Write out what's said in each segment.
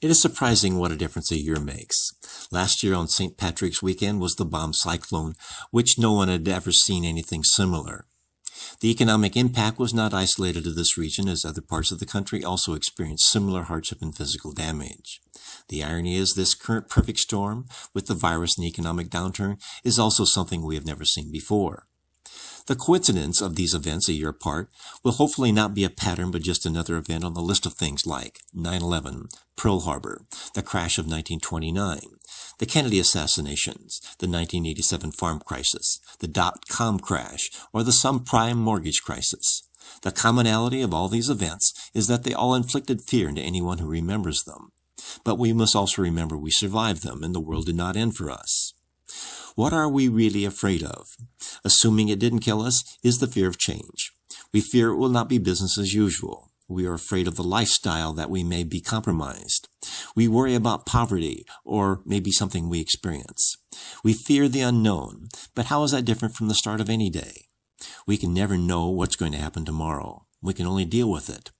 It is surprising what a difference a year makes. Last year on St. Patrick's weekend was the bomb cyclone, which no one had ever seen anything similar. The economic impact was not isolated to this region, as other parts of the country also experienced similar hardship and physical damage. The irony is this current perfect storm, with the virus and economic downturn, is also something we have never seen before. The coincidence of these events a year apart will hopefully not be a pattern but just another event on the list of things like 9/11, Pearl Harbor, the crash of 1929, the Kennedy assassinations, the 1987 farm crisis, the dot-com crash, or the subprime mortgage crisis. The commonality of all these events is that they all inflicted fear into anyone who remembers them. But we must also remember we survived them and the world did not end for us. What are we really afraid of? Assuming it didn't kill us is the fear of change. We fear it will not be business as usual. We are afraid of the lifestyle that we may be compromised. We worry about poverty or maybe something we experience. We fear the unknown, but how is that different from the start of any day? We can never know what's going to happen tomorrow. We can only deal with it.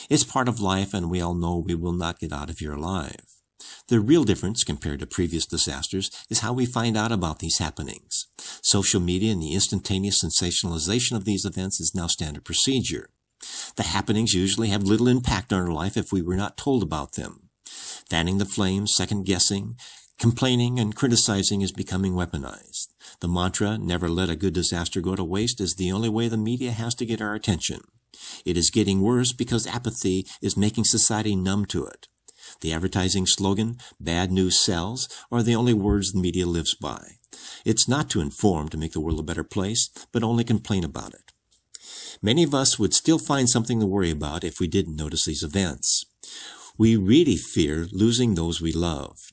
It's part of life and we all know we will not get out of here alive. The real difference compared to previous disasters is how we find out about these happenings. Social media and the instantaneous sensationalization of these events is now standard procedure. The happenings usually have little impact on our life if we were not told about them. Fanning the flames, second-guessing, complaining, and criticizing is becoming weaponized. The mantra, never let a good disaster go to waste, is the only way the media has to get our attention. It is getting worse because apathy is making society numb to it. The advertising slogan, bad news sells, are the only words the media lives by. It's not to inform to make the world a better place, but only complain about it. Many of us would still find something to worry about if we didn't notice these events. We really fear losing those we love.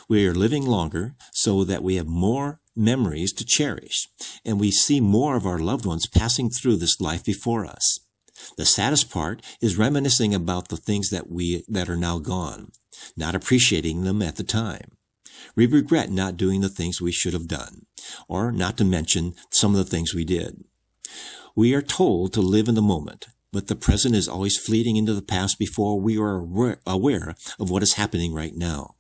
We are living longer so that we have more memories to cherish, and we see more of our loved ones passing through this life before us. The saddest part is reminiscing about the things that are now gone, not appreciating them at the time. We regret not doing the things we should have done, or not to mention some of the things we did. We are told to live in the moment, but the present is always fleeting into the past before we are aware of what is happening right now.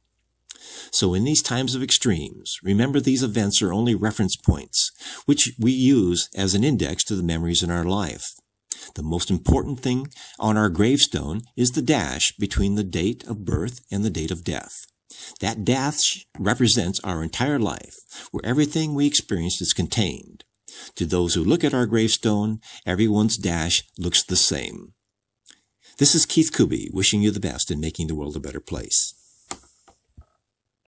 So in these times of extremes, remember these events are only reference points, which we use as an index to the memories in our life. The most important thing on our gravestone is the dash between the date of birth and the date of death. That dash represents our entire life, where everything we experienced is contained. To those who look at our gravestone, everyone's dash looks the same. This is Keith Kuby, wishing you the best in making the world a better place.